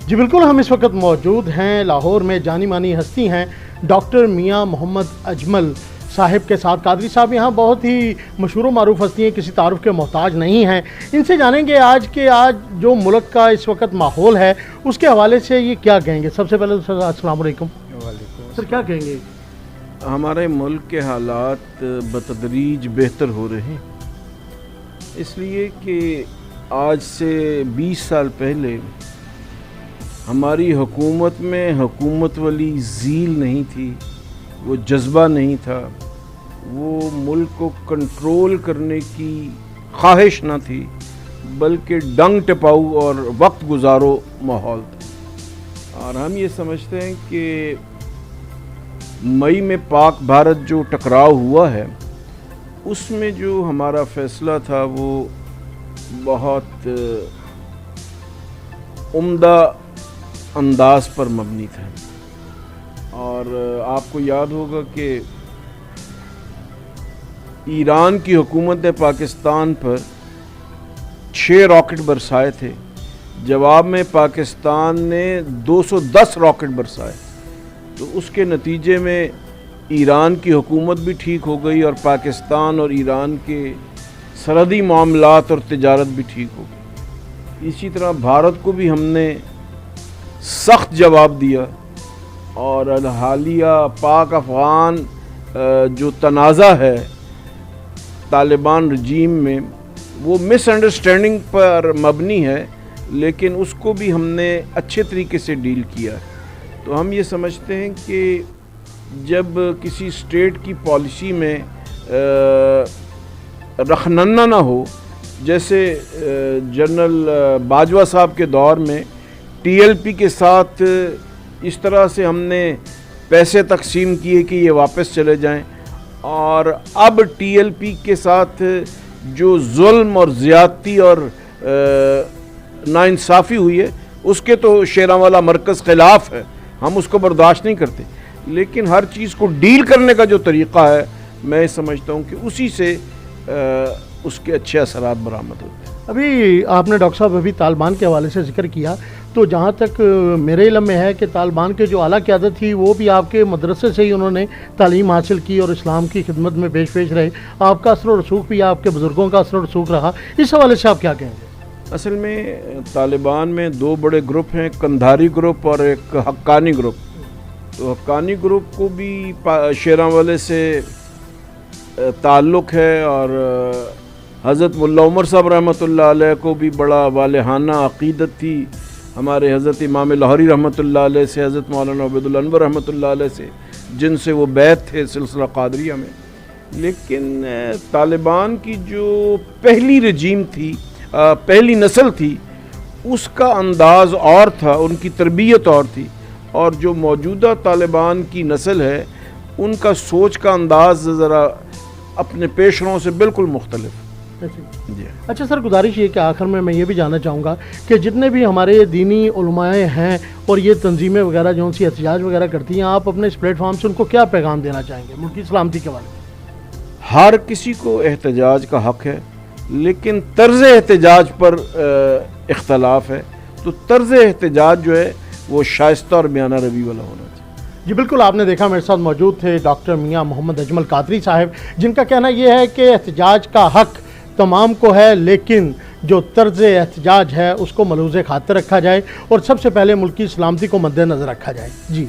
جی بالکل، ہم اس وقت موجود ہیں لاہور میں، جانی مانی ہستی ہیں ڈاکٹر میاں محمد اجمل صاحب کے ساتھ۔ قادری صاحب یہاں بہت ہی مشہور و معروف ہستی ہیں، کسی تعارف کے محتاج نہیں ہیں۔ ان سے جانیں گے آج جو ملک کا اس وقت ماحول ہے اس کے حوالے سے یہ کیا کہیں گے۔ سب سے پہلے سر السلام علیکم۔ وعلیکم سر کیا کہیں گے؟ ہمارے ملک کے حالات بتدریج بہتر ہو رہے ہیں، اس لیے کہ آج سے 20 سال پہلے ہماری حکومت میں حکومت والی ذیل نہیں تھی، وہ جذبہ نہیں تھا، وہ ملک کو کنٹرول کرنے کی خواہش نہ تھی، بلکہ ڈنگ ٹپاؤ اور وقت گزارو ماحول تھا۔ اور ہم یہ سمجھتے ہیں کہ مئی میں پاک بھارت جو ٹکراؤ ہوا ہے اس میں جو ہمارا فیصلہ تھا وہ بہت عمدہ انداز پر مبنی تھا، اور آپ کو یاد ہوگا کہ ایران کی حکومت نے پاکستان پر 6 راکٹ برسائے تھے، جواب میں پاکستان نے 210 راکٹ برسائے، تو اس کے نتیجے میں ایران کی حکومت بھی ٹھیک ہو گئی اور پاکستان اور ایران کے سرحدی معاملات اور تجارت بھی ٹھیک ہو گئی۔ اسی طرح بھارت کو بھی ہم نے سخت جواب دیا، اور حالیہ پاک افغان جو تنازع ہے طالبان رجیم میں، وہ مس انڈرسٹینڈنگ پر مبنی ہے، لیکن اس کو بھی ہم نے اچھے طریقے سے ڈیل کیا۔ تو ہم یہ سمجھتے ہیں کہ جب کسی اسٹیٹ کی پالیسی میں رخننہ نہ ہو، جیسے جنرل باجوہ صاحب کے دور میں ٹی ایل پی کے ساتھ اس طرح سے ہم نے پیسے تقسیم کیے کہ یہ واپس چلے جائیں، اور اب ٹی ایل پی کے ساتھ جو ظلم اور زیادتی اور ناانصافی ہوئی ہے اس کے تو شیراں مرکز خلاف ہے، ہم اس کو برداشت نہیں کرتے، لیکن ہر چیز کو ڈیل کرنے کا جو طریقہ ہے میں سمجھتا ہوں کہ اسی سے اس کے اچھے اثرات برآمد ہوتے ہیں۔ ابھی آپ نے ڈاکٹر صاحب طالبان کے حوالے سے ذکر کیا، تو جہاں تک میرے علم میں ہے کہ طالبان کے جو اعلیٰ قیادت تھی وہ بھی آپ کے مدرسے سے ہی انہوں نے تعلیم حاصل کی اور اسلام کی خدمت میں پیش رہے، آپ کا اثر و رسوخ بھی آپ کے بزرگوں کا اثر و رسوخ رہا، اس حوالے سے آپ کیا کہیں گے؟ اصل میں طالبان میں 2 بڑے گروپ ہیں، قندھاری گروپ اور ایک حقانی گروپ۔ تو حقانی گروپ کو بھی شیراں والے سے تعلق ہے، اور حضرت ملا عمر صاحب رحمۃ اللہ علیہ کو بھی بڑا والہانہ عقیدت تھی، ہمارے حضرت امام لاہوری رحمۃ اللہ علیہ سے، حضرت مولانا عبید الانور رحمۃ اللہ علیہ سے، جن سے وہ بیعت تھے سلسلہ قادریہ میں۔ لیکن طالبان کی جو پہلی رجیم تھی، پہلی نسل تھی، اس کا انداز اور تھا، ان کی تربیت اور تھی، اور جو موجودہ طالبان کی نسل ہے ان کا سوچ کا انداز ذرا اپنے پیشروں سے بالکل مختلف۔ جی اچھا سر، گزارش یہ کہ آخر میں یہ بھی جاننا چاہوں گا کہ جتنے بھی ہمارے دینی علماء ہیں اور یہ تنظیمیں وغیرہ جو ان سے احتجاج وغیرہ کرتی ہیں، آپ اپنے اس پلیٹ فارم سے ان کو کیا پیغام دینا چاہیں گے ملکی سلامتی کے حوالے سے؟ ہر کسی کو احتجاج کا حق ہے، لیکن طرز احتجاج پر اختلاف ہے، تو طرز احتجاج جو ہے وہ شائستہ اور میانہ روی والا ہونا چاہیے۔ جی بالکل، آپ نے دیکھا میرے ساتھ موجود تھے ڈاکٹر میاں محمد اجمل قادری صاحب، جن کا کہنا یہ ہے کہ احتجاج کا حق تمام کو ہے، لیکن جو طرز احتجاج ہے اس کو ملحوظ خاطر رکھا جائے اور سب سے پہلے ملکی سلامتی کو مد نظر رکھا جائے۔ جی